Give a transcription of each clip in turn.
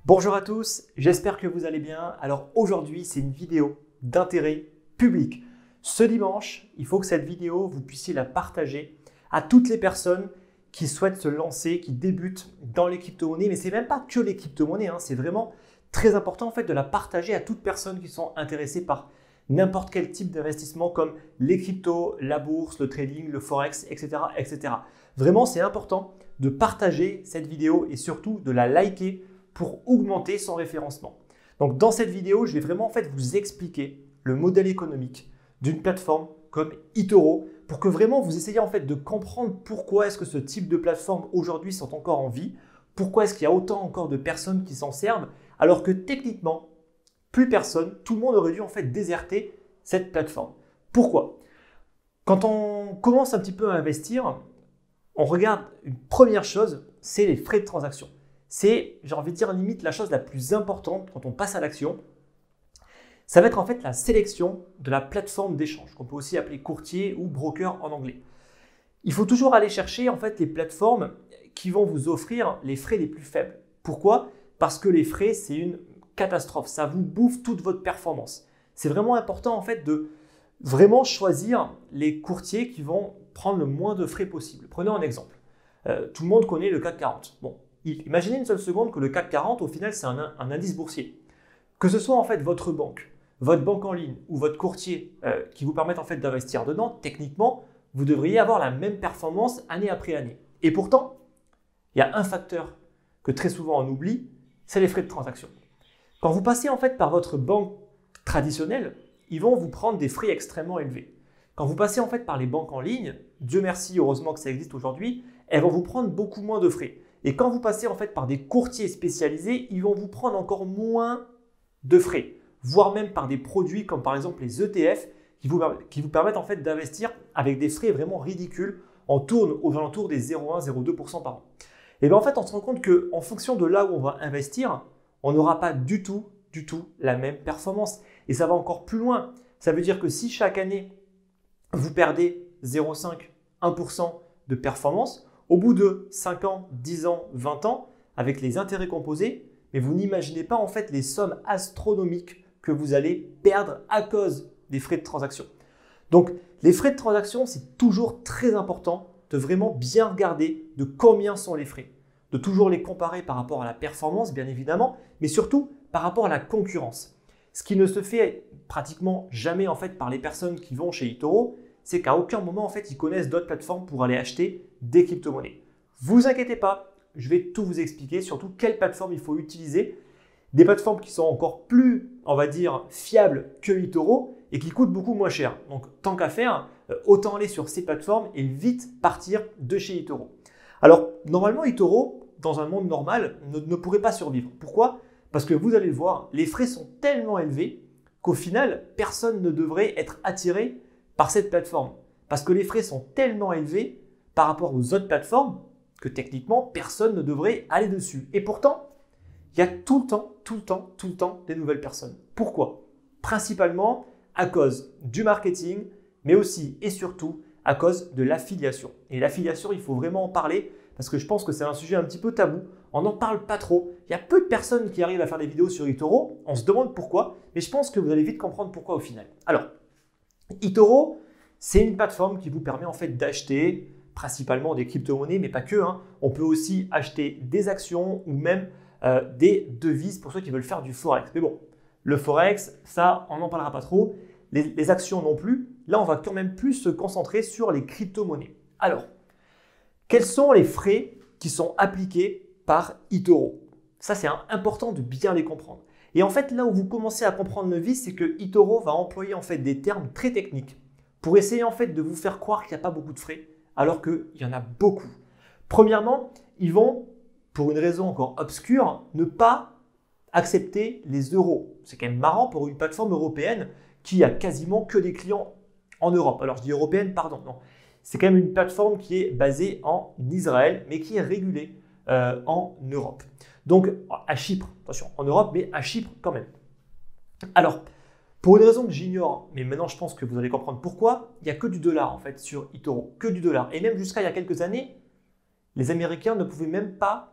Bonjour à tous, j'espère que vous allez bien. Alors aujourd'hui, c'est une vidéo d'intérêt public. Ce dimanche, il faut que cette vidéo, vous puissiez la partager à toutes les personnes qui souhaitent se lancer, qui débutent dans les crypto-monnaies. Mais ce n'est même pas que les crypto-monnaies, c'est vraiment très important en fait de la partager à toutes personnes qui sont intéressées par n'importe quel type d'investissement comme les cryptos, la bourse, le trading, le forex, etc. etc. Vraiment, c'est important de partager cette vidéo et surtout de la liker pour augmenter son référencement. Donc dans cette vidéo, je vais vraiment en fait vous expliquer le modèle économique d'une plateforme comme eToro pour que vraiment vous essayiez en fait de comprendre pourquoi est-ce que ce type de plateforme aujourd'hui sont encore en vie, pourquoi est-ce qu'il y a autant encore de personnes qui s'en servent alors que techniquement, plus personne, tout le monde aurait dû en fait déserter cette plateforme. Pourquoi? Quand on commence un petit peu à investir, on regarde une première chose, c'est les frais de transaction. C'est, j'ai envie de dire, limite la chose la plus importante quand on passe à l'action. Ça va être en fait la sélection de la plateforme d'échange, qu'on peut aussi appeler courtier ou broker en anglais. Il faut toujours aller chercher en fait les plateformes qui vont vous offrir les frais les plus faibles. Pourquoi? Parce que les frais, c'est une catastrophe. Ça vous bouffe toute votre performance. C'est vraiment important en fait de vraiment choisir les courtiers qui vont prendre le moins de frais possible. Prenons un exemple. Tout le monde connaît le CAC 40. Bon. Imaginez une seule seconde que le CAC 40, au final, c'est un indice boursier. Que ce soit en fait votre banque en ligne ou votre courtier qui vous permettent en fait d'investir dedans, techniquement, vous devriez avoir la même performance année après année. Et pourtant, il y a un facteur que très souvent on oublie, c'est les frais de transaction. Quand vous passez en fait par votre banque traditionnelle, ils vont vous prendre des frais extrêmement élevés. Quand vous passez en fait par les banques en ligne, Dieu merci, heureusement que ça existe aujourd'hui, elles vont vous prendre beaucoup moins de frais. Et quand vous passez en fait par des courtiers spécialisés, ils vont vous prendre encore moins de frais, voire même par des produits comme par exemple les ETF qui vous permettent en fait d'investir avec des frais vraiment ridicules. On tourne aux alentours des 0,1-0,2% par an. Et bien en fait, on se rend compte qu'en fonction de là où on va investir, on n'aura pas du tout la même performance. Et ça va encore plus loin. Ça veut dire que si chaque année, vous perdez 0,5-1% de performance, au bout de 5 ans, 10 ans, 20 ans, avec les intérêts composés, mais vous n'imaginez pas en fait les sommes astronomiques que vous allez perdre à cause des frais de transaction. Donc, les frais de transaction, c'est toujours très important de vraiment bien regarder de combien sont les frais, de toujours les comparer par rapport à la performance, bien évidemment, mais surtout par rapport à la concurrence. Ce qui ne se fait pratiquement jamais en fait par les personnes qui vont chez eToro, c'est qu'à aucun moment en fait ils connaissent d'autres plateformes pour aller acheter des crypto-monnaies. Vous inquiétez pas, je vais tout vous expliquer, surtout quelle plateforme il faut utiliser. Des plateformes qui sont encore plus, on va dire, fiables que eToro et qui coûtent beaucoup moins cher. Donc tant qu'à faire, autant aller sur ces plateformes et vite partir de chez eToro. Alors normalement eToro, dans un monde normal, ne pourrait pas survivre. Pourquoi? Parce que vous allez le voir, les frais sont tellement élevés qu'au final, personne ne devrait être attiré par cette plateforme. Parce que les frais sont tellement élevés par rapport aux autres plateformes que techniquement, personne ne devrait aller dessus. Et pourtant, il y a tout le temps des nouvelles personnes. Pourquoi? Principalement à cause du marketing, mais aussi et surtout à cause de l'affiliation. Et l'affiliation, il faut vraiment en parler parce que je pense que c'est un sujet un petit peu tabou. On n'en parle pas trop. Il y a peu de personnes qui arrivent à faire des vidéos sur eToro. On se demande pourquoi, mais je pense que vous allez vite comprendre pourquoi au final. Alors, eToro, c'est une plateforme qui vous permet en fait d'acheter principalement des crypto-monnaies, mais pas que. On peut aussi acheter des actions ou même des devises pour ceux qui veulent faire du forex. Mais bon, le forex, ça, on n'en parlera pas trop. Les actions non plus. Là, on va quand même plus se concentrer sur les crypto-monnaies. Alors, quels sont les frais qui sont appliqués par eToro? Ça, c'est important de bien les comprendre. Et en fait, là où vous commencez à comprendre le vice, c'est que eToro va employer en fait des termes très techniques pour essayer en fait de vous faire croire qu'il n'y a pas beaucoup de frais, alors qu'il y en a beaucoup. Premièrement, ils vont, pour une raison encore obscure, ne pas accepter les euros. C'est quand même marrant pour une plateforme européenne qui a quasiment que des clients en Europe. Alors je dis européenne, pardon, non. C'est quand même une plateforme qui est basée en Israël, mais qui est régulée en Europe. Donc à Chypre, attention, en Europe, mais à Chypre quand même. Alors, Pour une raison que j'ignore, mais maintenant je pense que vous allez comprendre pourquoi, il n'y a que du dollar en fait sur eToro, que du dollar. Et même jusqu'à il y a quelques années, les Américains ne pouvaient même pas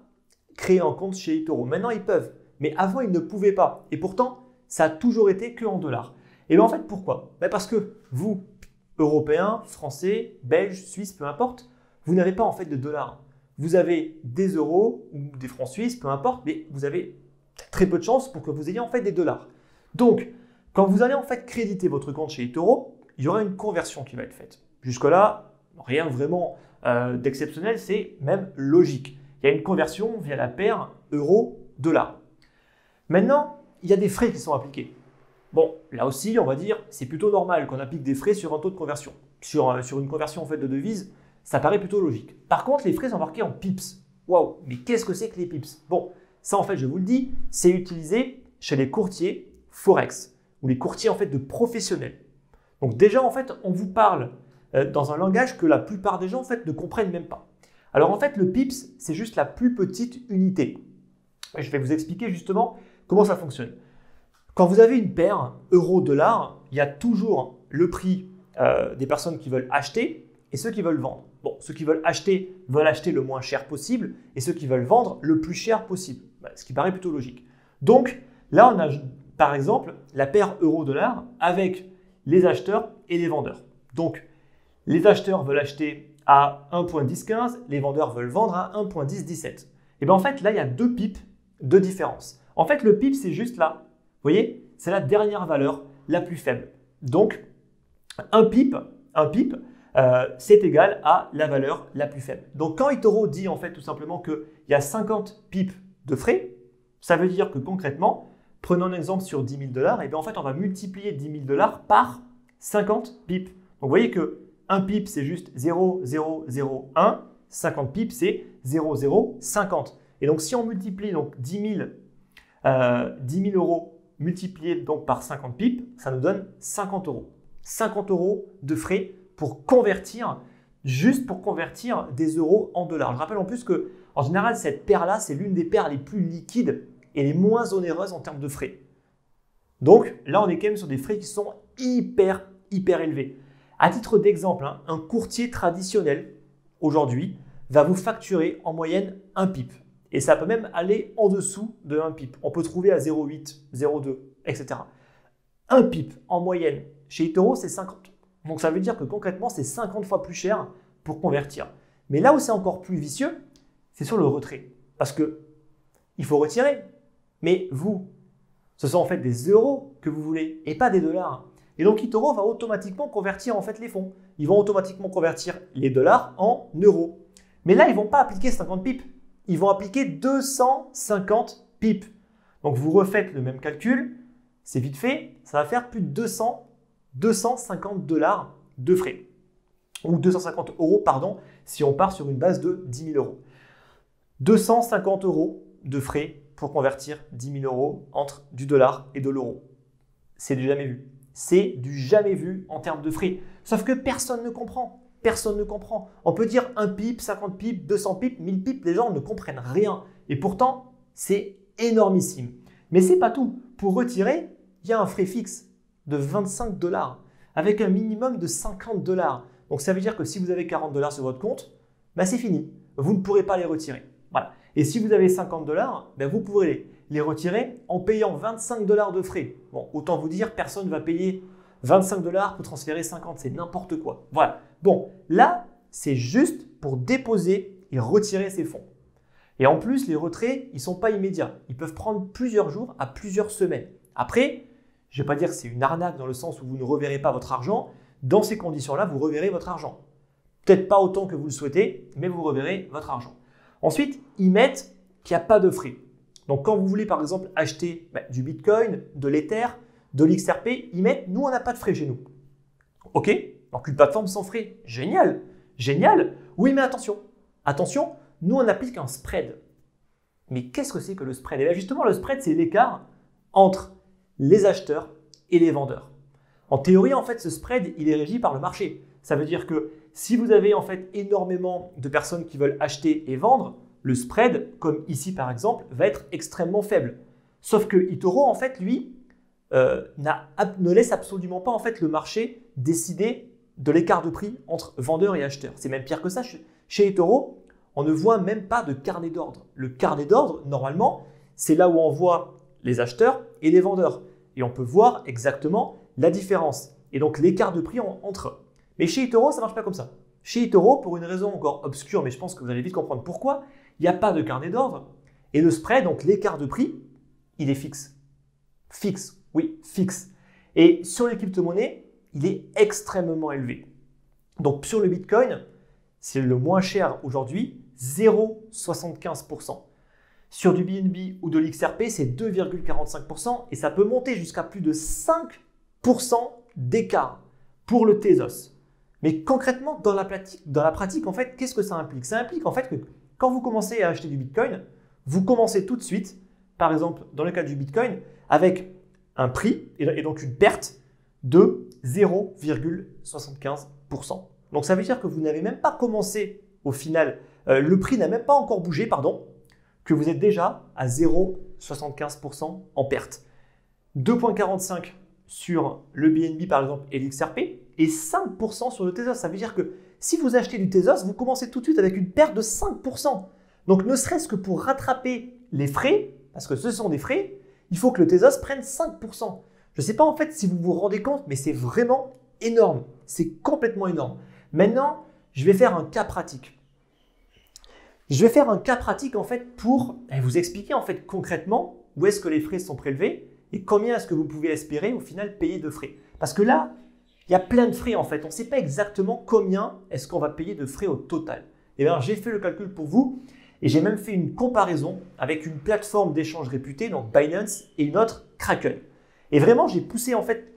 créer un compte chez eToro. Maintenant ils peuvent, mais avant ils ne pouvaient pas. Et pourtant, ça a toujours été que en dollars. Et bien en fait pourquoi? Parce que vous, Européens, Français, Belges, Suisses, peu importe, vous n'avez pas en fait de dollars. Vous avez des euros ou des francs suisses, peu importe, mais vous avez très peu de chances pour que vous ayez en fait des dollars. Donc, quand vous allez en fait créditer votre compte chez eToro, il y aura une conversion qui va être faite. Jusque-là, rien vraiment d'exceptionnel, c'est même logique. Il y a une conversion via la paire euro-dollar. Maintenant, il y a des frais qui sont appliqués. Bon, là aussi, on va dire, c'est plutôt normal qu'on applique des frais sur un taux de conversion. Sur une conversion en fait de devise, ça paraît plutôt logique. Par contre, les frais sont marqués en pips. Waouh, mais qu'est-ce que c'est que les pips? Bon, ça en fait, je vous le dis, c'est utilisé chez les courtiers Forex ou les courtiers en fait de professionnels. Donc déjà, en fait, on vous parle dans un langage que la plupart des gens en fait ne comprennent même pas. Alors en fait, le pips, c'est juste la plus petite unité. Et je vais vous expliquer justement comment ça fonctionne. Quand vous avez une paire euro-dollar, il y a toujours le prix des personnes qui veulent acheter et ceux qui veulent vendre. Bon, ceux qui veulent acheter le moins cher possible et ceux qui veulent vendre le plus cher possible, ce qui paraît plutôt logique. Donc là, on a par exemple la paire euro-dollar avec les acheteurs et les vendeurs. Donc les acheteurs veulent acheter à 1.1015, les vendeurs veulent vendre à 1.1017. Et bien en fait, là, il y a 2 pips de différence. En fait, le pip, c'est juste là. Vous voyez, c'est la dernière valeur la plus faible. Donc, un pip, c'est égal à la valeur la plus faible. Donc, quand eToro dit en fait tout simplement qu'il y a 50 pips de frais, ça veut dire que concrètement, prenons un exemple sur 10 000 $, et bien en fait, on va multiplier 10 000 $ par 50 pips. Donc, vous voyez que un pip, c'est juste 0,001. 50 pips, c'est 0,050. Et donc, si on multiplie donc 10 000 euros multiplié donc par 50 pips, ça nous donne 50 euros. 50 euros de frais pour convertir, juste pour convertir des euros en dollars. Je rappelle en plus que, en général, cette paire-là, c'est l'une des paires les plus liquides et les moins onéreuses en termes de frais. Donc là, on est quand même sur des frais qui sont hyper élevés. À titre d'exemple, un courtier traditionnel, aujourd'hui, va vous facturer en moyenne un pip. Et ça peut même aller en dessous de 1 pip. On peut trouver à 0,8, 0,2, etc. Un pip en moyenne chez eToro, c'est 50. Donc ça veut dire que concrètement, c'est 50 fois plus cher pour convertir. Mais là où c'est encore plus vicieux, c'est sur le retrait. Parce que il faut retirer. Mais vous, ce sont en fait des euros que vous voulez et pas des dollars. Et donc eToro va automatiquement convertir en fait les fonds. Ils vont automatiquement convertir les dollars en euros. Mais là, ils ne vont pas appliquer 50 pips. Ils vont appliquer 250 pips. Donc, vous refaites le même calcul, c'est vite fait, ça va faire plus de 250 $ de frais. Ou 250 euros, pardon, si on part sur une base de 10 000 euros. 250 euros de frais pour convertir 10 000 euros entre du dollar et de l'euro. C'est du jamais vu. C'est du jamais vu en termes de frais. Sauf que personne ne comprend. Personne ne comprend. On peut dire 1 pip, 50 pips, 200 pips, 1000 pips, les gens ne comprennent rien. Et pourtant, c'est énormissime. Mais ce n'est pas tout. Pour retirer, il y a un frais fixe de 25 $ avec un minimum de 50 $. Donc ça veut dire que si vous avez 40 $ sur votre compte, c'est fini. Vous ne pourrez pas les retirer. Voilà. Et si vous avez 50 $, vous pourrez les retirer en payant 25 $ de frais. Bon, autant vous dire, personne ne va payer 25 $ pour transférer 50, c'est n'importe quoi. Voilà. Bon, là, c'est juste pour déposer et retirer ces fonds. Et en plus, les retraits, ils ne sont pas immédiats. Ils peuvent prendre plusieurs jours à plusieurs semaines. Après, je ne vais pas dire que c'est une arnaque dans le sens où vous ne reverrez pas votre argent. Dans ces conditions-là, vous reverrez votre argent. Peut-être pas autant que vous le souhaitez, mais vous reverrez votre argent. Ensuite, ils mettent qu'il n'y a pas de frais. Donc, quand vous voulez par exemple acheter du Bitcoin, de l'Ether, de l'XRP, ils mettent « nous, on n'a pas de frais chez nous ». Ok, donc une plateforme sans frais. Génial, génial. Oui, mais attention, attention, nous, on applique un spread. Mais qu'est-ce que c'est que le spread? Et bien justement, le spread, c'est l'écart entre les acheteurs et les vendeurs. En théorie, en fait, ce spread, il est régi par le marché. Ça veut dire que si vous avez en fait énormément de personnes qui veulent acheter et vendre, le spread, comme ici par exemple, va être extrêmement faible. Sauf que eToro, en fait, lui, ne laisse absolument pas en fait le marché décider de l'écart de prix entre vendeurs et acheteurs. C'est même pire que ça. Chez eToro, on ne voit même pas de carnet d'ordre. Le carnet d'ordre, normalement, c'est là où on voit les acheteurs et les vendeurs. Et on peut voir exactement la différence. Et donc l'écart de prix entre eux. Mais chez eToro, ça ne marche pas comme ça. Chez eToro, pour une raison encore obscure, mais je pense que vous allez vite comprendre pourquoi, il n'y a pas de carnet d'ordre. Et le spread, donc l'écart de prix, il est fixe. Fixe, oui, fixe. Et sur les crypto-monnaies, il est extrêmement élevé. Donc sur le Bitcoin, c'est le moins cher aujourd'hui, 0,75%. Sur du BNB ou de l'XRP, c'est 2,45% et ça peut monter jusqu'à plus de 5% d'écart pour le Tezos. Mais concrètement, dans la pratique, en fait, qu'est-ce que ça implique? Ça implique en fait que quand vous commencez à acheter du Bitcoin, vous commencez tout de suite, par exemple, dans le cas du Bitcoin, avec un prix et donc une perte de 0,75%. Donc ça veut dire que vous n'avez même pas commencé au final, le prix n'a même pas encore bougé, pardon, que vous êtes déjà à 0,75% en perte. 2,45 sur le BNB par exemple et l'XRP et 5% sur le Tezos. Ça veut dire que si vous achetez du Tezos, vous commencez tout de suite avec une perte de 5%. Donc ne serait-ce que pour rattraper les frais, parce que ce sont des frais, il faut que le Tezos prenne 5%. Je ne sais pas en fait si vous vous rendez compte, mais c'est vraiment énorme. C'est complètement énorme. Maintenant, je vais faire un cas pratique. Je vais faire un cas pratique en fait pour vous expliquer en fait concrètement où est-ce que les frais sont prélevés et combien est-ce que vous pouvez espérer au final payer de frais. Parce que là, il y a plein de frais en fait. On ne sait pas exactement combien est-ce qu'on va payer de frais au total. Et bien, j'ai fait le calcul pour vous et j'ai même fait une comparaison avec une plateforme d'échange réputée, donc Binance, et une autre, Kraken. Et vraiment, j'ai poussé en fait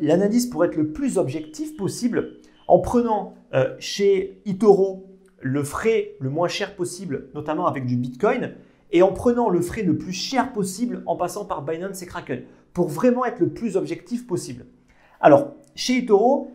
l'analyse pour être le plus objectif possible en prenant chez eToro le frais le moins cher possible, notamment avec du Bitcoin, et en prenant le frais le plus cher possible en passant par Binance et Kraken, pour vraiment être le plus objectif possible. Alors, chez eToro,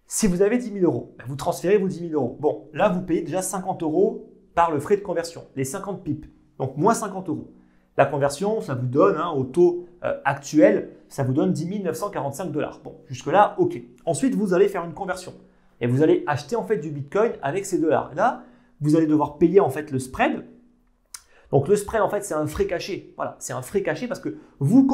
si vous avez 10 000 euros, vous transférez vos 10 000 euros. Bon, là, vous payez déjà 50 euros par le frais de conversion, les 50 pips, donc moins 50 euros. La conversion, ça vous donne, au taux actuel, ça vous donne 10 945 $. Bon, jusque-là, OK. Ensuite, vous allez faire une conversion. Et vous allez acheter en fait du Bitcoin avec ces dollars. Là, vous allez devoir payer en fait le spread. Donc le spread en fait c'est un frais caché. Voilà, c'est un frais caché parce que vous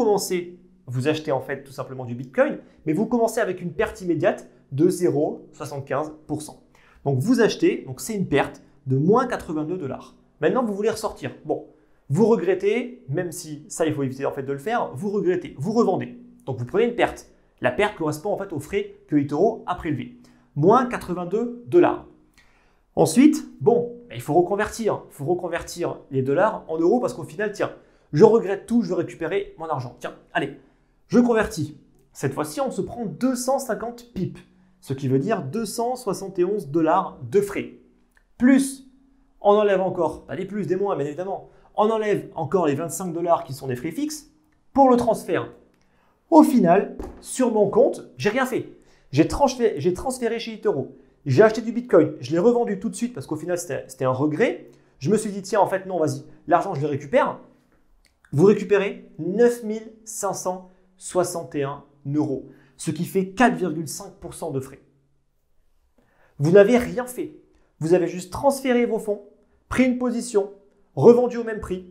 achetez en fait tout simplement du Bitcoin, mais vous commencez avec une perte immédiate de 0,75%. Donc vous achetez, donc c'est une perte de moins 82 $. Maintenant vous voulez ressortir. Bon, vous regrettez, même si ça il faut éviter en fait de le faire, vous regrettez, vous revendez. Donc vous prenez une perte. La perte correspond en fait aux frais que eToro a prélevés. Moins 82 $. Ensuite, bon, il faut reconvertir. Il faut reconvertir les dollars en euros parce qu'au final, tiens, je regrette tout, je veux récupérer mon argent. Tiens, allez, je convertis. Cette fois-ci, on se prend 250 pips, ce qui veut dire 271 $ de frais. Plus, on enlève encore, pas des plus, des moins, bien évidemment, on enlève encore les 25 $ qui sont des frais fixes pour le transfert. Au final, sur mon compte, j'ai rien fait. J'ai transféré chez eToro. J'ai acheté du Bitcoin. Je l'ai revendu tout de suite parce qu'au final, c'était un regret. Je me suis dit, tiens, en fait, non, vas-y, l'argent, je le récupère. Vous récupérez 9 561 €, ce qui fait 4,5% de frais. Vous n'avez rien fait. Vous avez juste transféré vos fonds, pris une position, revendu au même prix,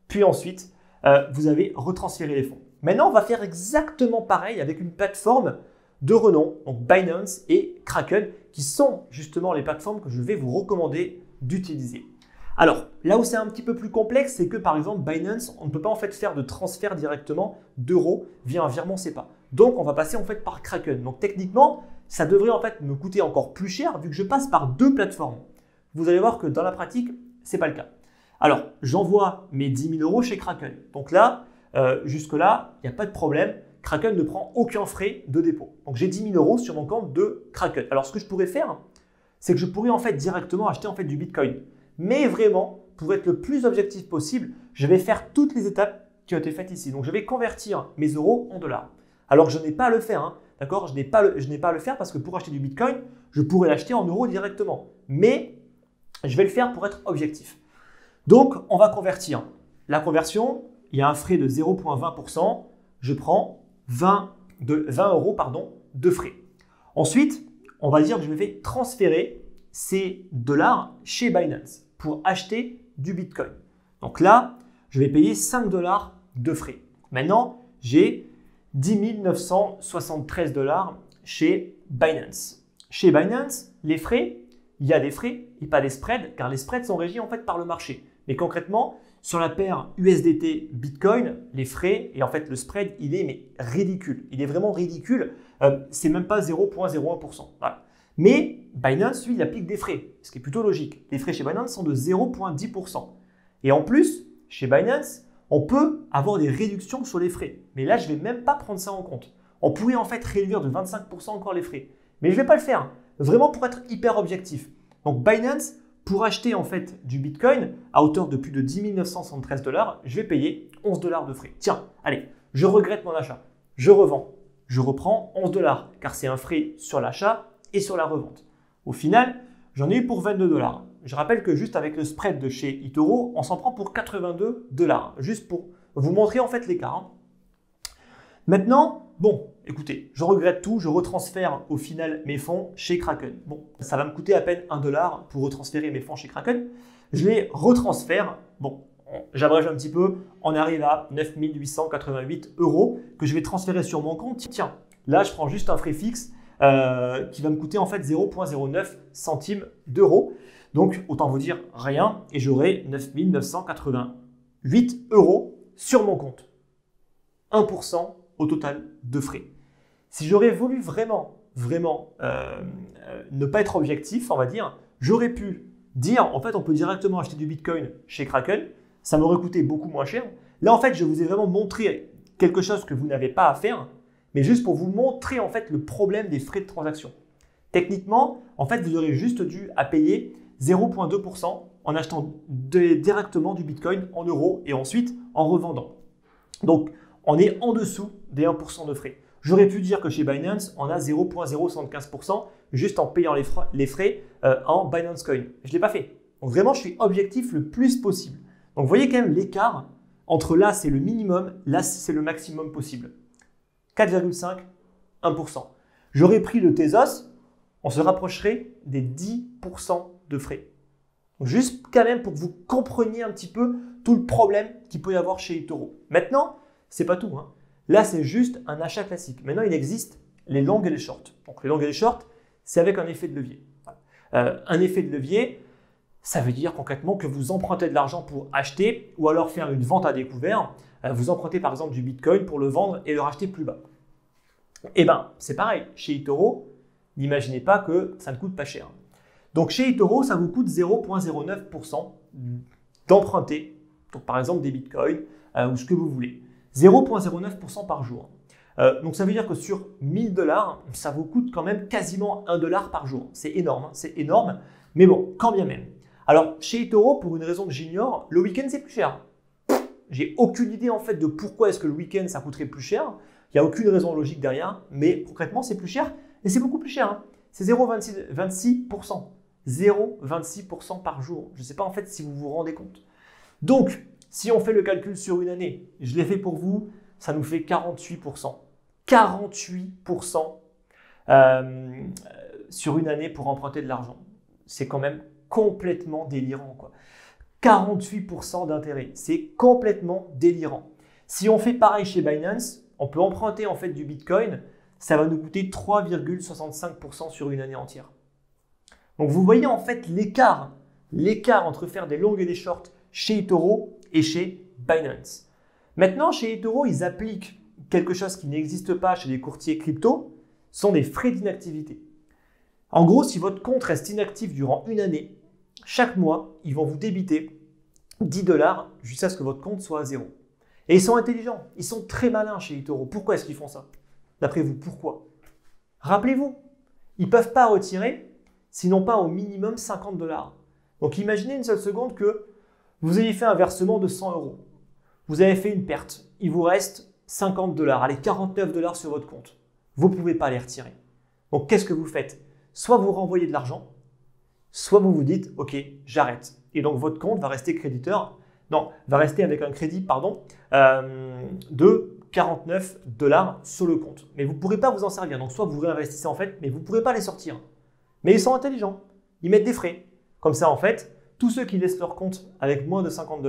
puis ensuite, vous avez retransféré les fonds. Maintenant, on va faire exactement pareil avec une plateforme de renom, donc Binance et Kraken, qui sont justement les plateformes que je vais vous recommander d'utiliser. Alors, là où c'est un petit peu plus complexe, c'est que par exemple, Binance, on ne peut pas en fait faire de transfert directement d'euros via un virement SEPA. Donc, on va passer en fait par Kraken. Donc, techniquement, ça devrait en fait me coûter encore plus cher vu que je passe par deux plateformes. Vous allez voir que dans la pratique, ce n'est pas le cas. Alors, j'envoie mes 10 000 € chez Kraken. Donc là, jusque-là, il n'y a pas de problème. Kraken ne prend aucun frais de dépôt. Donc j'ai 10 000 € sur mon compte de Kraken. Alors ce que je pourrais faire, c'est que je pourrais en fait directement acheter en fait du Bitcoin. Mais vraiment, pour être le plus objectif possible, je vais faire toutes les étapes qui ont été faites ici. Donc je vais convertir mes euros en dollars. Alors je n'ai pas à le faire, d'accord? Je n'ai pas à le faire parce que pour acheter du Bitcoin, je pourrais l'acheter en euros directement. Mais je vais le faire pour être objectif. Donc on va convertir. La conversion, il y a un frais de 0,20%. Je prends 20 euros pardon, de frais. Ensuite, on va dire que je vais transférer ces dollars chez Binance pour acheter du Bitcoin. Donc là, je vais payer 5 dollars de frais. Maintenant, j'ai 10 973 dollars chez Binance. Chez Binance, les frais, il y a des frais et pas des spreads, car les spreads sont régis en fait par le marché. Mais concrètement, sur la paire USDT Bitcoin, les frais et en fait le spread, il est ridicule. Il est vraiment ridicule. C'est même pas 0,01%. Voilà. Mais Binance, lui, il applique des frais, ce qui est plutôt logique. Les frais chez Binance sont de 0,10%. Et en plus, chez Binance, on peut avoir des réductions sur les frais. Mais là, je ne vais même pas prendre ça en compte. On pourrait en fait réduire de 25% encore les frais. Mais je ne vais pas le faire. Vraiment pour être hyper objectif. Donc Binance, pour acheter en fait du Bitcoin à hauteur de plus de 10 973 dollars, je vais payer 11 dollars de frais. Tiens, allez, je regrette mon achat. Je revends. Je reprends 11 dollars car c'est un frais sur l'achat et sur la revente. Au final, j'en ai eu pour 22 dollars. Je rappelle que juste avec le spread de chez eToro, on s'en prend pour 82 dollars. Juste pour vous montrer en fait l'écart. Maintenant, bon, écoutez, je regrette tout, je retransfère au final mes fonds chez Kraken. Bon, ça va me coûter à peine 1 dollar pour retransférer mes fonds chez Kraken. Je les retransfère, bon, j'abrège un petit peu, on arrive à 9 888 euros que je vais transférer sur mon compte. Tiens, là, je prends juste un frais fixe qui va me coûter en fait 0,09 centimes d'euros. Donc, autant vous dire rien et j'aurai 9 988 euros sur mon compte. 1% au total de frais. Si j'aurais voulu vraiment ne pas être objectif, on va dire, j'aurais pu dire, en fait, on peut directement acheter du Bitcoin chez Kraken, ça m'aurait coûté beaucoup moins cher. Là, en fait, je vous ai vraiment montré quelque chose que vous n'avez pas à faire, mais juste pour vous montrer, en fait, le problème des frais de transaction. Techniquement, en fait, vous aurez juste dû à payer 0,2% en achetant directement du Bitcoin en euros et ensuite en revendant. Donc, on est en dessous des 1% de frais. J'aurais pu dire que chez Binance, on a 0,075% juste en payant les frais en Binance Coin. Je ne l'ai pas fait. Donc vraiment, je suis objectif le plus possible. Donc vous voyez quand même l'écart entre là, c'est le minimum, là, c'est le maximum possible. 4,5, 1%. J'aurais pris le Tezos, on se rapprocherait des 10% de frais. Donc juste quand même pour que vous compreniez un petit peu tout le problème qu'il peut y avoir chez eToro. Maintenant, c'est pas tout. Là, c'est juste un achat classique. Maintenant, il existe les longues et les shorts. Donc, les longues et les shorts, c'est avec un effet de levier. Un effet de levier, ça veut dire concrètement que vous empruntez de l'argent pour acheter ou alors faire une vente à découvert. Vous empruntez par exemple du Bitcoin pour le vendre et le racheter plus bas. Eh bien, c'est pareil. Chez eToro, n'imaginez pas que ça ne coûte pas cher. Donc, chez eToro, ça vous coûte 0,09% d'emprunter, donc par exemple des Bitcoins ou ce que vous voulez. 0,09% par jour. Donc ça veut dire que sur 1000 dollars, ça vous coûte quand même quasiment 1 dollar par jour. C'est énorme, c'est énorme. Mais bon, quand bien même. Alors chez eToro, pour une raison que j'ignore, le week-end c'est plus cher. J'ai aucune idée en fait de pourquoi est-ce que le week-end ça coûterait plus cher. Il n'y a aucune raison logique derrière, mais concrètement c'est plus cher et c'est beaucoup plus cher. C'est 0,26%. 0,26% par jour. Je ne sais pas en fait si vous vous rendez compte. Donc, si on fait le calcul sur une année, je l'ai fait pour vous, ça nous fait 48%. 48% sur une année pour emprunter de l'argent. C'est quand même complètement délirant, quoi. 48% d'intérêt, c'est complètement délirant. Si on fait pareil chez Binance, on peut emprunter en fait du Bitcoin, ça va nous coûter 3,65% sur une année entière. Donc vous voyez en fait l'écart entre faire des longues et des shorts chez eToro et chez Binance. Maintenant, chez eToro, ils appliquent quelque chose qui n'existe pas chez les courtiers crypto, ce sont des frais d'inactivité. En gros, si votre compte reste inactif durant une année, chaque mois, ils vont vous débiter 10 dollars jusqu'à ce que votre compte soit à zéro. Et ils sont intelligents, ils sont très malins chez eToro. Pourquoi est-ce qu'ils font ça? D'après vous, pourquoi? Rappelez-vous, ils ne peuvent pas retirer, sinon pas au minimum 50 dollars. Donc imaginez une seule seconde que vous ayez fait un versement de 100 euros. Vous avez fait une perte. Il vous reste 50 dollars, allez 49 dollars sur votre compte. Vous ne pouvez pas les retirer. Donc qu'est-ce que vous faites? Soit vous renvoyez de l'argent, soit vous vous dites, ok, j'arrête. Et donc votre compte va rester créditeur, non, va rester avec un crédit, de $49 sur le compte. Mais vous ne pourrez pas vous en servir. Donc, soit vous réinvestissez en fait, mais vous ne pourrez pas les sortir. Mais ils sont intelligents. Ils mettent des frais. Comme ça, en fait, tous ceux qui laissent leur compte avec moins de $50,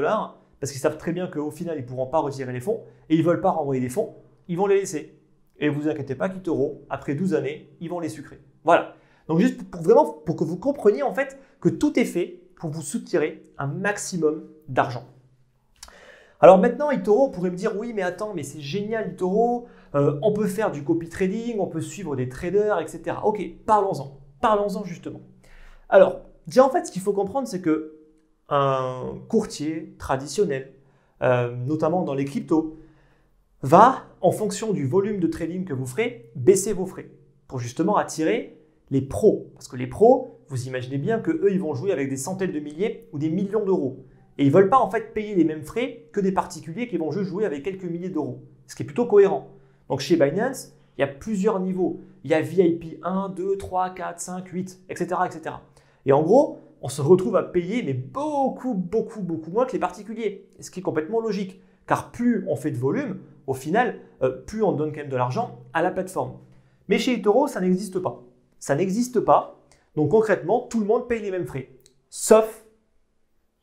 parce qu'ils savent très bien qu'au final, ils ne pourront pas retirer les fonds et ils ne veulent pas renvoyer des fonds, ils vont les laisser. Et ne vous inquiétez pas qu'eToro, après 12 années, ils vont les sucrer. Voilà. Donc, juste pour que vous compreniez en fait que tout est fait pour vous soutirer un maximum d'argent. Alors maintenant, eToro, on pourrait me dire, oui, mais attends, mais c'est génial eToro, on peut faire du copy trading, on peut suivre des traders, etc. Ok, parlons-en. Parlons-en justement. Alors, déjà en fait, ce qu'il faut comprendre, c'est que un courtier traditionnel, notamment dans les cryptos, va, en fonction du volume de trading que vous ferez, baisser vos frais pour justement attirer les pros. Parce que les pros, vous imaginez bien qu'eux, ils vont jouer avec des centaines de milliers ou des millions d'euros. Et ils ne veulent pas en fait payer les mêmes frais que des particuliers qui vont juste jouer avec quelques milliers d'euros. Ce qui est plutôt cohérent. Donc chez Binance, il y a plusieurs niveaux. Il y a VIP 1, 2, 3, 4, 5, 8, etc. etc. Et en gros, on se retrouve à payer mais beaucoup moins que les particuliers. Ce qui est complètement logique. Car plus on fait de volume, au final, plus on donne quand même de l'argent à la plateforme. Mais chez eToro, ça n'existe pas. Ça n'existe pas. Donc concrètement, tout le monde paye les mêmes frais. Sauf,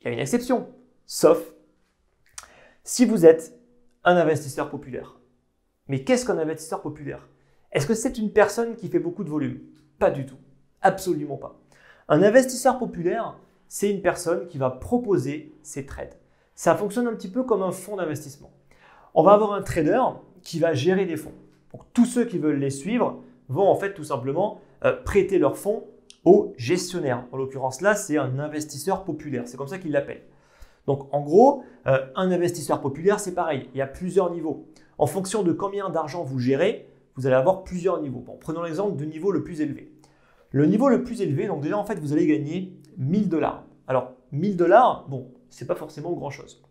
il y a une exception, sauf si vous êtes un investisseur populaire. Mais qu'est-ce qu'un investisseur populaire? Est-ce que c'est une personne qui fait beaucoup de volume? Pas du tout. Absolument pas. Un investisseur populaire, c'est une personne qui va proposer ses trades. Ça fonctionne un petit peu comme un fonds d'investissement. On va avoir un trader qui va gérer des fonds. Donc, tous ceux qui veulent les suivre vont en fait tout simplement prêter leurs fonds au gestionnaire. En l'occurrence là, c'est un investisseur populaire. C'est comme ça qu'ils l'appellent. Donc en gros, un investisseur populaire, c'est pareil. Il y a plusieurs niveaux. En fonction de combien d'argent vous gérez, vous allez avoir plusieurs niveaux. Bon, prenons l'exemple du niveau le plus élevé. Le niveau le plus élevé, donc déjà en fait, vous allez gagner $1000. Alors $1000, bon, c'est pas forcément grand-chose.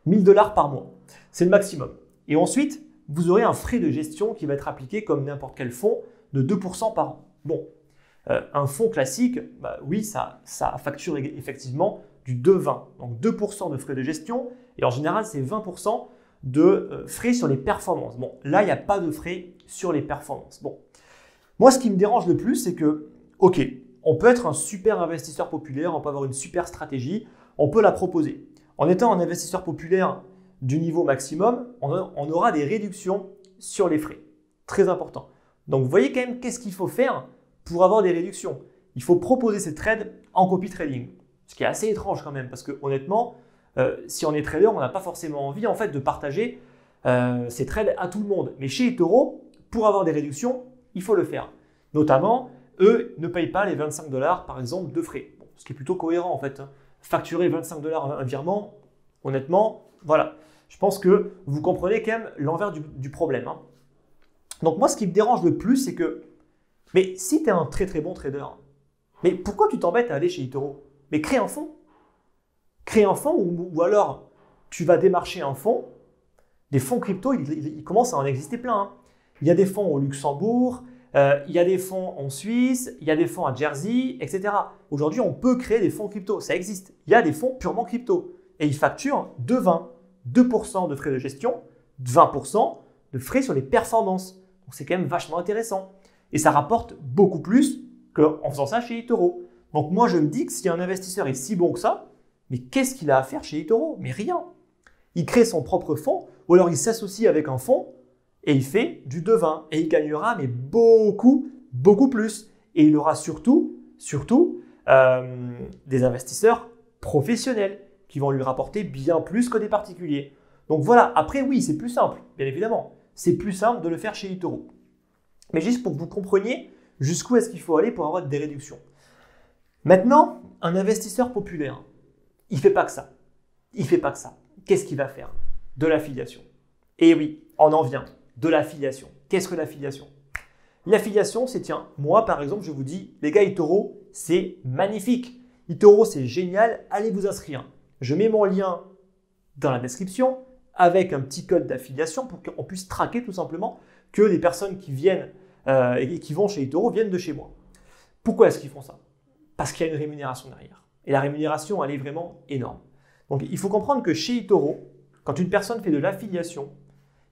$1000 par mois, c'est le maximum. Et ensuite, vous aurez un frais de gestion qui va être appliqué comme n'importe quel fonds de 2% par an. Bon, un fonds classique, bah oui, ça facture effectivement du 2,20. Donc 2% de frais de gestion et en général, c'est 20% de frais sur les performances. Bon, là, il n'y a pas de frais sur les performances. Bon, moi, ce qui me dérange le plus, c'est que, ok, on peut être un super investisseur populaire, on peut avoir une super stratégie, on peut la proposer. En étant un investisseur populaire du niveau maximum, on aura des réductions sur les frais. Très important. Donc, vous voyez quand même qu'est-ce qu'il faut faire pour avoir des réductions. Il faut proposer ces trades en copy trading. Ce qui est assez étrange quand même parce que honnêtement, si on est trader, on n'a pas forcément envie en fait de partager ces trades à tout le monde. Mais chez eToro, pour avoir des réductions, il faut le faire. Notamment, eux ne payent pas les $25 par exemple de frais. Bon, ce qui est plutôt cohérent en fait. Facturer $25 un virement, honnêtement, voilà. Je pense que vous comprenez quand même l'envers du problème. Hein. Donc moi, ce qui me dérange le plus, c'est que, mais si tu es un très bon trader, mais pourquoi tu t'embêtes à aller chez eToro? Mais crée un fonds. Crée un fonds ou alors tu vas démarcher un fonds. Des fonds crypto, il commence à en exister plein. Hein. Il y a des fonds au Luxembourg, il y a des fonds en Suisse, il y a des fonds à Jersey, etc. Aujourd'hui, on peut créer des fonds crypto. Ça existe. Il y a des fonds purement crypto. Et ils facturent 2% de frais de gestion, 20% de frais sur les performances. Donc, c'est quand même vachement intéressant. Et ça rapporte beaucoup plus qu'en faisant ça chez eToro. Donc, moi, je me dis que si un investisseur est si bon que ça, mais qu'est-ce qu'il a à faire chez eToro? Mais rien. Il crée son propre fonds ou alors il s'associe avec un fonds et il fait du devin. Et il gagnera mais beaucoup plus. Et il aura surtout des investisseurs professionnels qui vont lui rapporter bien plus que des particuliers. Donc voilà, après oui, c'est plus simple, bien évidemment. C'est plus simple de le faire chez eToro. Mais juste pour que vous compreniez jusqu'où est-ce qu'il faut aller pour avoir des réductions. Maintenant, un investisseur populaire, il ne fait pas que ça. Il ne fait pas que ça. Qu'est-ce qu'il va faire? De l'affiliation. Et oui, on en vient. De l'affiliation. Qu'est-ce que l'affiliation? L'affiliation, c'est tiens, moi par exemple, je vous dis, les gars, eToro, c'est magnifique. eToro, c'est génial, allez vous inscrire. Je mets mon lien dans la description avec un petit code d'affiliation pour qu'on puisse traquer tout simplement que les personnes qui viennent et qui vont chez eToro viennent de chez moi. Pourquoi est-ce qu'ils font ça? Parce qu'il y a une rémunération derrière. Et la rémunération, elle est vraiment énorme. Donc, il faut comprendre que chez eToro, quand une personne fait de l'affiliation,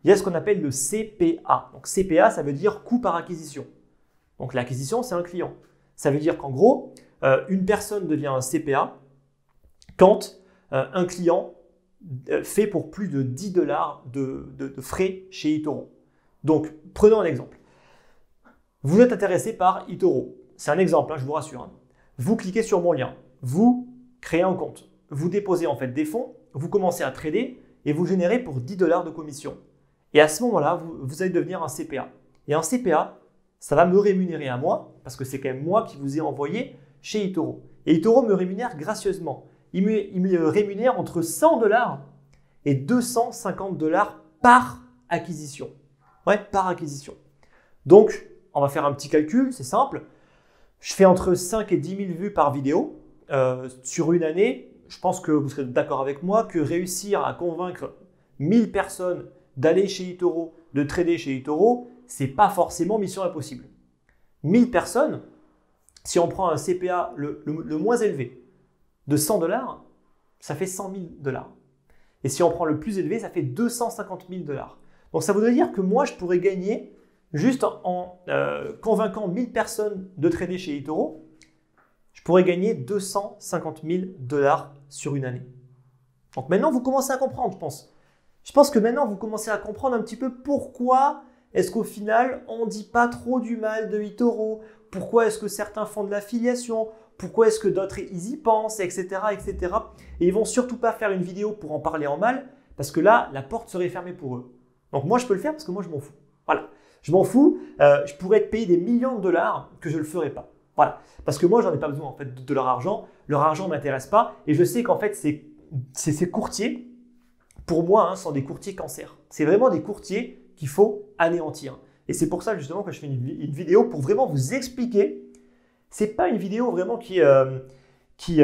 il y a ce qu'on appelle le CPA. Donc CPA, ça veut dire coût par acquisition. Donc l'acquisition, c'est un client. Ça veut dire qu'en gros, une personne devient un CPA quand un client fait pour plus de 10 $ de frais chez eToro. Donc, prenons un exemple. Vous êtes intéressé par eToro. C'est un exemple, je vous rassure. Hein. Vous cliquez sur mon lien. Vous créez un compte. Vous déposez en fait des fonds. Vous commencez à trader et vous générez pour 10 $ de commission. Et à ce moment-là, vous allez devenir un CPA. Et un CPA, ça va me rémunérer à moi, parce que c'est quand même moi qui vous ai envoyé chez eToro. Et eToro me rémunère gracieusement. Il me rémunère entre 100 $ et 250 $ par acquisition. Ouais, par acquisition. Donc, on va faire un petit calcul, c'est simple. Je fais entre 5 et 10 000 vues par vidéo. Sur une année, je pense que vous serez d'accord avec moi que réussir à convaincre 1000 personnes d'aller chez eToro, de trader chez eToro, ce n'est pas forcément mission impossible. 1000 personnes, si on prend un CPA le moins élevé de 100 $, ça fait 100 000 $. Et si on prend le plus élevé, ça fait 250 000 $. Donc ça voudrait dire que moi, je pourrais gagner, juste en convainquant 1000 personnes de trader chez eToro, je pourrais gagner 250 000 $ sur une année. Donc maintenant, vous commencez à comprendre, je pense. Je pense que maintenant, vous commencez à comprendre un petit peu pourquoi est-ce qu'au final, on ne dit pas trop du mal de eToro, pourquoi est-ce que certains font de l'affiliation, pourquoi est-ce que d'autres ils y pensent, etc., etc. Et ils ne vont surtout pas faire une vidéo pour en parler en mal, parce que là, la porte serait fermée pour eux. Donc moi, je peux le faire parce que moi, je m'en fous. Voilà, je m'en fous. Je pourrais être payé des millions de $ que je ne le ferais pas. Voilà, parce que moi, j'en ai pas besoin en fait de leur argent. Leur argent ne m'intéresse pas. Et je sais qu'en fait, ces courtiers, pour moi, sont des courtiers cancer. C'est vraiment des courtiers qu'il faut anéantir. Et c'est pour ça justement que je fais une vidéo pour vraiment vous expliquer. C'est pas une vidéo vraiment qui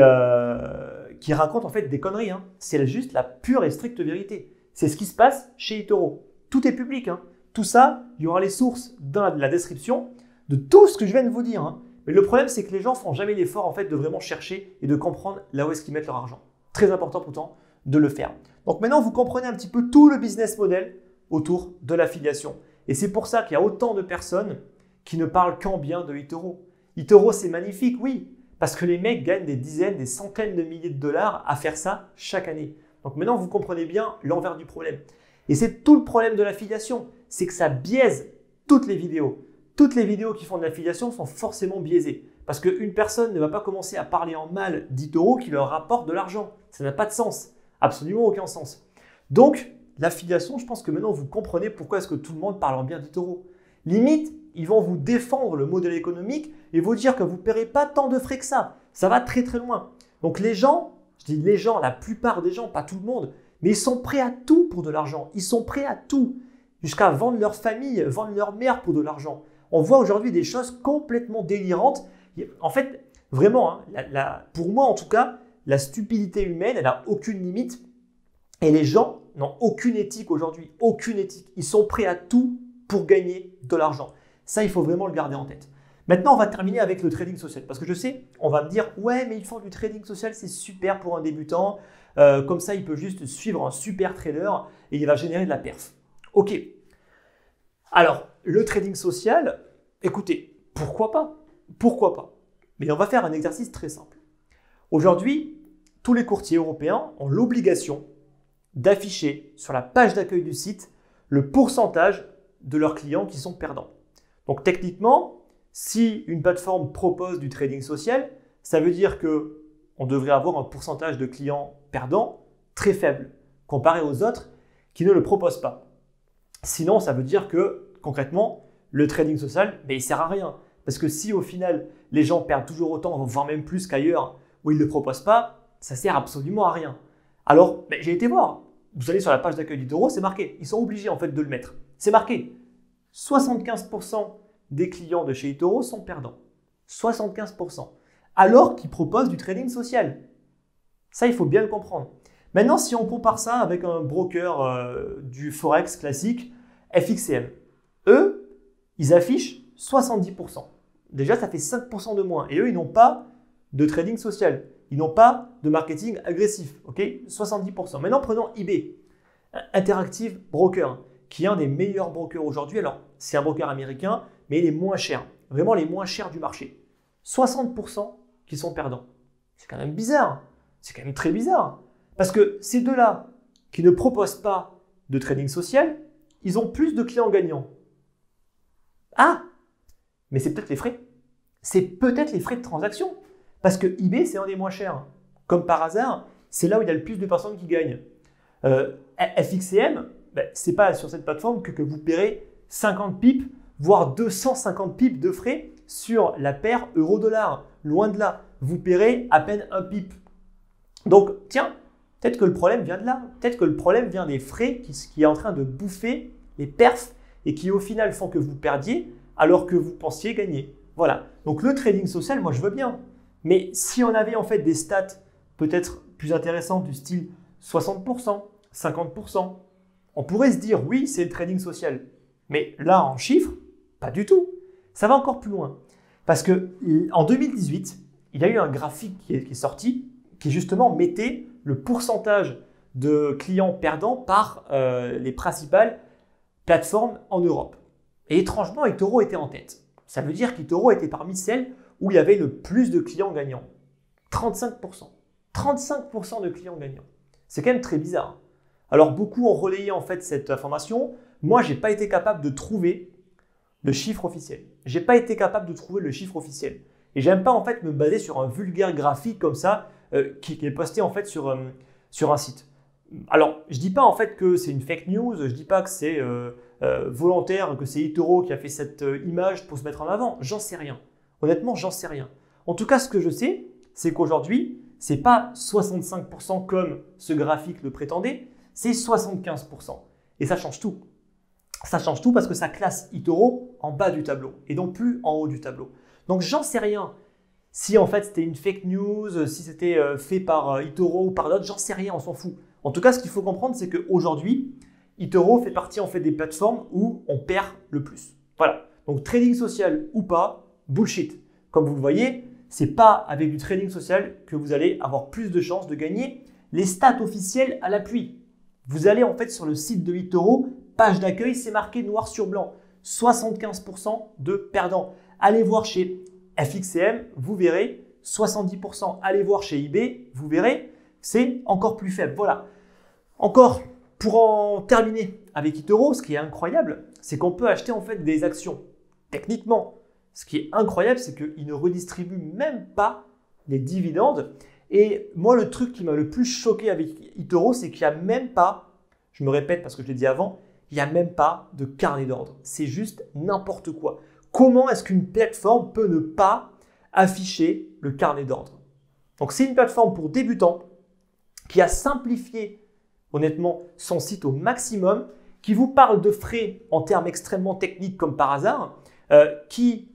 raconte en fait des conneries. Hein. C'est juste la pure et stricte vérité. C'est ce qui se passe chez eToro. Tout est public. Hein. Tout ça, il y aura les sources dans la description de tout ce que je viens de vous dire. Hein. Mais le problème, c'est que les gens font jamais l'effort en fait de vraiment chercher et de comprendre là où est-ce qu'ils mettent leur argent. Très important pourtant de le faire. Donc maintenant, vous comprenez un petit peu tout le business model autour de l'affiliation. Et c'est pour ça qu'il y a autant de personnes qui ne parlent qu'en bien de eToro. eToro, c'est magnifique, oui, parce que les mecs gagnent des dizaines, des centaines de milliers de $ à faire ça chaque année. Donc maintenant, vous comprenez bien l'envers du problème. Et c'est tout le problème de l'affiliation, c'est que ça biaise toutes les vidéos. Toutes les vidéos qui font de l'affiliation sont forcément biaisées. Parce qu'une personne ne va pas commencer à parler en mal d'eToro qui leur rapporte de l'argent. Ça n'a pas de sens, absolument aucun sens. Donc, l'affiliation, je pense que maintenant vous comprenez pourquoi est-ce que tout le monde parle en bien d'eToro. Limite, ils vont vous défendre le modèle économique et vous dire que vous ne paierez pas tant de frais que ça. Ça va très très loin. Donc les gens, je dis les gens, la plupart des gens, pas tout le monde, mais ils sont prêts à tout pour de l'argent. Ils sont prêts à tout, jusqu'à vendre leur famille, vendre leur mère pour de l'argent. On voit aujourd'hui des choses complètement délirantes. En fait, vraiment, hein, pour moi en tout cas, la stupidité humaine, elle n'a aucune limite. Et les gens n'ont aucune éthique aujourd'hui, aucune éthique. Ils sont prêts à tout pour gagner de l'argent. Ça, il faut vraiment le garder en tête. Maintenant, on va terminer avec le trading social. Parce que je sais, on va me dire, ouais, mais ils font du trading social, c'est super pour un débutant. Comme ça, il peut juste suivre un super trader et il va générer de la perf. Ok. Alors, le trading social, écoutez, pourquoi pas? Pourquoi pas? Mais on va faire un exercice très simple. Aujourd'hui, tous les courtiers européens ont l'obligation d'afficher sur la page d'accueil du site le pourcentage de leurs clients qui sont perdants. Donc techniquement, si une plateforme propose du trading social, ça veut dire qu'on devrait avoir un pourcentage de clients perdants très faible comparé aux autres qui ne le proposent pas. Sinon, ça veut dire que concrètement, le trading social, il ne sert à rien. Parce que si au final, les gens perdent toujours autant, voire même plus qu'ailleurs où ils ne le proposent pas, ça ne sert absolument à rien. Alors, j'ai été voir. Vous allez sur la page d'accueil d'eToro, c'est marqué. Ils sont obligés en fait de le mettre. C'est marqué. 75% des clients de chez eToro sont perdants. 75%. Alors qu'ils proposent du trading social. Ça, il faut bien le comprendre. Maintenant, si on compare ça avec un broker du Forex classique, FXCM, eux, ils affichent 70%. Déjà, ça fait 5% de moins. Et eux, ils n'ont pas de trading social. Ils n'ont pas de marketing agressif. Ok, 70%. Maintenant, prenons eBay, Interactive Broker, qui est un des meilleurs brokers aujourd'hui. Alors, c'est un broker américain, mais il est moins cher, vraiment les moins chers du marché. 60% qui sont perdants. C'est quand même bizarre, c'est quand même très bizarre. Parce que ces deux-là, qui ne proposent pas de trading social, ils ont plus de clients gagnants. Ah, mais c'est peut-être les frais. C'est peut-être les frais de transaction. Parce que eBay, c'est un des moins chers. Comme par hasard, c'est là où il y a le plus de personnes qui gagnent. FXCM, ce n'est pas sur cette plateforme que vous paierez 50 pips, voire 250 pips de frais sur la paire euro-dollar. Loin de là, vous paierez à peine un pip. Donc, tiens, peut-être que le problème vient de là. Peut-être que le problème vient des frais qui est en train de bouffer les perfs et qui au final font que vous perdiez alors que vous pensiez gagner. Voilà. Donc, le trading social, moi, je veux bien. Mais si on avait en fait des stats peut-être plus intéressantes du style 60%, 50%, on pourrait se dire oui, c'est le trading social. Mais là, en chiffres, pas du tout. Ça va encore plus loin. Parce qu'en 2018, il y a eu un graphique qui est sorti qui justement mettait le pourcentage de clients perdants par les principales plateformes en Europe. Et étrangement, eToro était en tête. Ça veut dire qu'eToro était parmi celles où il y avait le plus de clients gagnants. 35%. 35% de clients gagnants. C'est quand même très bizarre. Alors beaucoup ont relayé en fait cette information. Moi, je n'ai pas été capable de trouver le chiffre officiel. Je n'ai pas été capable de trouver le chiffre officiel. Et j'aime pas en fait me baser sur un vulgaire graphique comme ça qui est posté en fait sur un site. Alors, je dis pas en fait que c'est une fake news, je dis pas que c'est volontaire, que c'est eToro qui a fait cette image pour se mettre en avant. J'en sais rien. Honnêtement, j'en sais rien. En tout cas, ce que je sais, c'est qu'aujourd'hui, c'est pas 65% comme ce graphique le prétendait, c'est 75%. Et ça change tout. Ça change tout parce que ça classe eToro en bas du tableau et non plus en haut du tableau. Donc, j'en sais rien. Si en fait c'était une fake news, si c'était fait par eToro ou par d'autres, j'en sais rien, on s'en fout. En tout cas, ce qu'il faut comprendre, c'est qu'aujourd'hui, eToro fait partie en fait des plateformes où on perd le plus. Voilà. Donc, trading social ou pas, bullshit. Comme vous le voyez, c'est pas avec du trading social que vous allez avoir plus de chances de gagner les stats officielles à l'appui. Vous allez en fait sur le site de eToro, page d'accueil, c'est marqué noir sur blanc. 75% de perdants. Allez voir chez FXCM, vous verrez 70%. Allez voir chez eBay, vous verrez, c'est encore plus faible. Voilà. Encore, pour en terminer avec eToro, ce qui est incroyable, c'est qu'on peut acheter en fait des actions. Techniquement, ce qui est incroyable, c'est qu'il ne redistribue même pas les dividendes. Et moi, le truc qui m'a le plus choqué avec eToro, c'est qu'il n'y a même pas, je me répète parce que je l'ai dit avant, il n'y a même pas de carnet d'ordre. C'est juste n'importe quoi. Comment est-ce qu'une plateforme peut ne pas afficher le carnet d'ordre? Donc, c'est une plateforme pour débutants qui a simplifié honnêtement son site au maximum, qui vous parle de frais en termes extrêmement techniques comme par hasard, qui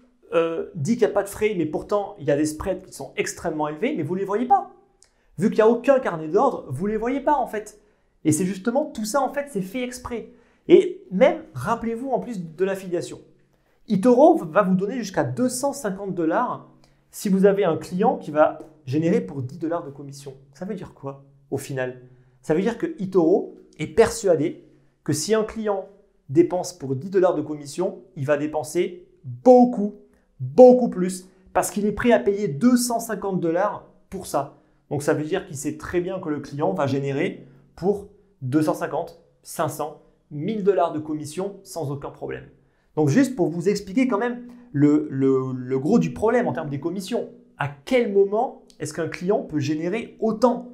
dit qu'il n'y a pas de frais, mais pourtant il y a des spreads qui sont extrêmement élevés, mais vous ne les voyez pas. Vu qu'il n'y a aucun carnet d'ordre, vous ne les voyez pas en fait. Et c'est justement tout ça en fait, c'est fait exprès. Et même, rappelez-vous en plus de l'affiliation. eToro va vous donner jusqu'à 250 $ si vous avez un client qui va générer pour 10 $ de commission. Ça veut dire quoi au final? Ça veut dire que eToro est persuadé que si un client dépense pour 10 $ de commission, il va dépenser beaucoup plus parce qu'il est prêt à payer 250 $ pour ça. Donc ça veut dire qu'il sait très bien que le client va générer pour 250, 500, 1000 $ de commission sans aucun problème. Donc juste pour vous expliquer quand même le gros du problème en termes des commissions. À quel moment est-ce qu'un client peut générer autant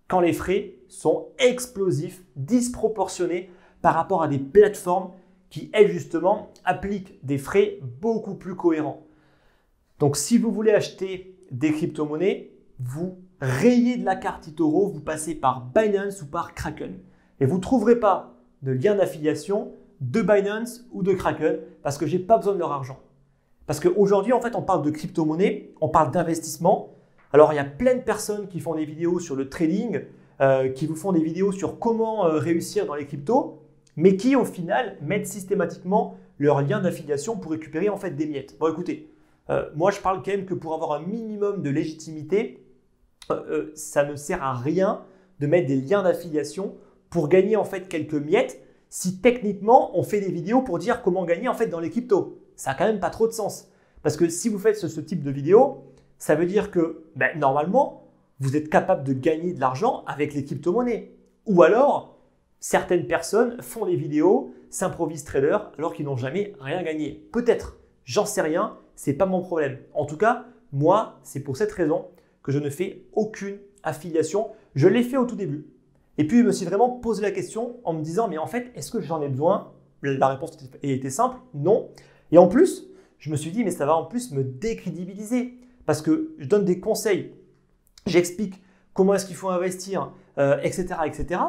quand les frais sont explosifs, disproportionnés par rapport à des plateformes qui, elles, justement, appliquent des frais beaucoup plus cohérents. Donc, si vous voulez acheter des crypto-monnaies, vous rayez de la carte eToro, vous passez par Binance ou par Kraken. Et vous ne trouverez pas de lien d'affiliation de Binance ou de Kraken parce que je n'ai pas besoin de leur argent. Parce qu'aujourd'hui, en fait, on parle de crypto-monnaie, on parle d'investissement. Alors, il y a plein de personnes qui font des vidéos sur le trading, qui vous font des vidéos sur comment réussir dans les cryptos, mais qui, au final, mettent systématiquement leur lien d'affiliation pour récupérer en fait des miettes. Bon, écoutez, moi, je parle quand même que pour avoir un minimum de légitimité, ça ne sert à rien de mettre des liens d'affiliation pour gagner en fait quelques miettes si techniquement on fait des vidéos pour dire comment gagner en fait dans les cryptos? Ça n'a quand même pas trop de sens. Parce que si vous faites ce type de vidéo, ça veut dire que normalement, vous êtes capable de gagner de l'argent avec les crypto-monnaies. Ou alors, certaines personnes font des vidéos, s'improvisent traders alors qu'ils n'ont jamais rien gagné. Peut-être, j'en sais rien, ce n'est pas mon problème. En tout cas, moi, c'est pour cette raison que je ne fais aucune affiliation. Je l'ai fait au tout début. Et puis, je me suis vraiment posé la question en me disant, mais en fait, est-ce que j'en ai besoin? La réponse était simple, non. Et en plus, je me suis dit, mais ça va en plus me décrédibiliser parce que je donne des conseils, j'explique comment est-ce qu'il faut investir, etc., etc.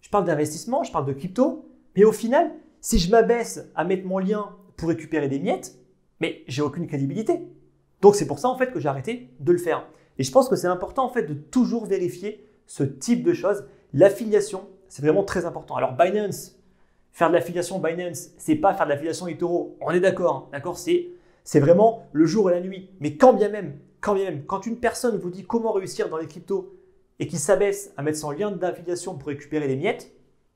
Je parle d'investissement, je parle de crypto, mais au final, si je m'abaisse à mettre mon lien pour récupérer des miettes, mais j'ai aucune crédibilité. Donc c'est pour ça en fait que j'ai arrêté de le faire. Et je pense que c'est important en fait de toujours vérifier ce type de choses. L'affiliation, c'est vraiment très important. Alors Binance, faire de l'affiliation Binance, c'est pas faire de l'affiliation eToro. On est d'accord, d'accord, c'est vraiment le jour et la nuit. Mais quand bien même, quand une personne vous dit comment réussir dans les cryptos et qui s'abaisse à mettre son lien d'affiliation pour récupérer les miettes,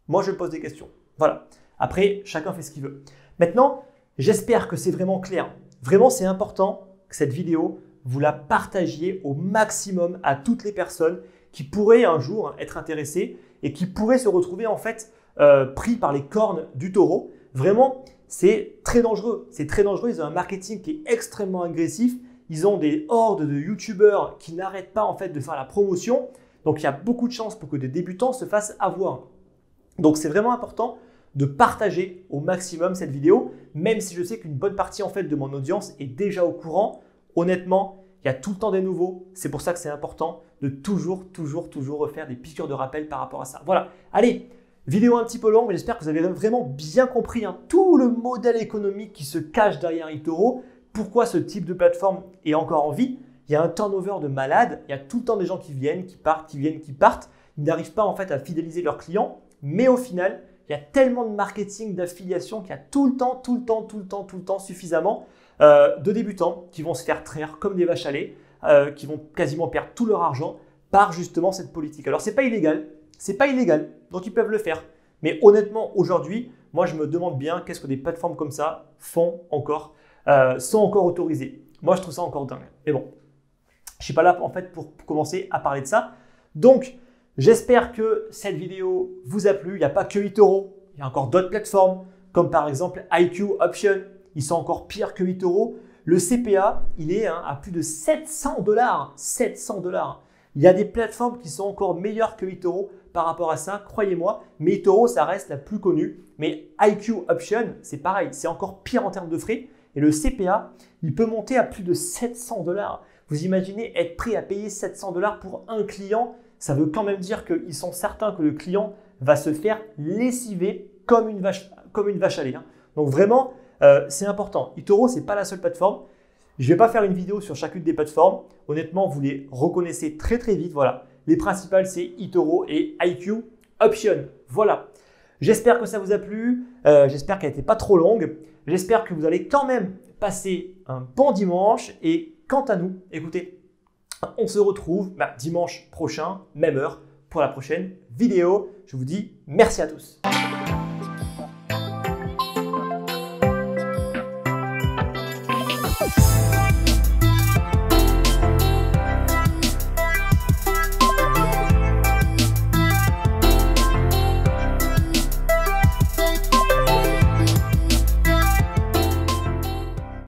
moi je pose des questions. Voilà. Après, chacun fait ce qu'il veut. Maintenant, j'espère que c'est vraiment clair. Vraiment, c'est important que cette vidéo, vous la partagiez au maximum à toutes les personnes qui pourraient un jour être intéressées et qui pourraient se retrouver en fait pris par les cornes du taureau. Vraiment, c'est très dangereux. C'est très dangereux. Ils ont un marketing qui est extrêmement agressif. Ils ont des hordes de youtubeurs qui n'arrêtent pas en fait de faire la promotion. Donc, il y a beaucoup de chances pour que des débutants se fassent avoir. Donc, c'est vraiment important de partager au maximum cette vidéo, même si je sais qu'une bonne partie en fait de mon audience est déjà au courant. Honnêtement, il y a tout le temps des nouveaux. C'est pour ça que c'est important de toujours refaire des piqûres de rappel par rapport à ça. Voilà. Allez, vidéo un petit peu longue, mais j'espère que vous avez vraiment bien compris tout le modèle économique qui se cache derrière eToro. Pourquoi ce type de plateforme est encore en vie? Il y a un turnover de malade. Il y a tout le temps des gens qui viennent, qui partent, qui viennent, qui partent. Ils n'arrivent pas en fait à fidéliser leurs clients. Mais au final, il y a tellement de marketing, d'affiliation qu'il y a tout le temps suffisamment de débutants qui vont se faire traire comme des vaches à lait, qui vont quasiment perdre tout leur argent par justement cette politique. Alors, c'est pas illégal, donc ils peuvent le faire. Mais honnêtement, aujourd'hui, moi, je me demande bien qu'est-ce que des plateformes comme ça font encore, sont encore autorisées. Moi, je trouve ça encore dingue. Mais bon, je suis pas là en fait pour commencer à parler de ça. Donc, j'espère que cette vidéo vous a plu. Il n'y a pas que eToro, il y a encore d'autres plateformes comme par exemple IQ Option. Ils sont encore pires que eToro. Le CPA, il est à plus de 700 $. 700 $. Il y a des plateformes qui sont encore meilleures que eToro par rapport à ça, croyez-moi. Mais eToro, ça reste la plus connue. Mais IQ Option, c'est pareil, c'est encore pire en termes de frais. Et le CPA, il peut monter à plus de 700 $. Vous imaginez être prêt à payer 700 $ pour un client? Ça veut quand même dire qu'ils sont certains que le client va se faire lessiver comme une vache à lait. Donc vraiment, c'est important. eToro, ce n'est pas la seule plateforme. Je ne vais pas faire une vidéo sur chacune des plateformes. Honnêtement, vous les reconnaissez très vite. Voilà. Les principales, c'est eToro et IQ Option. Voilà. J'espère que ça vous a plu. J'espère qu'elle n'était pas trop longue. J'espère que vous allez quand même passer un bon dimanche. Et quant à nous, écoutez, on se retrouve dimanche prochain, même heure, pour la prochaine vidéo. Je vous dis merci à tous.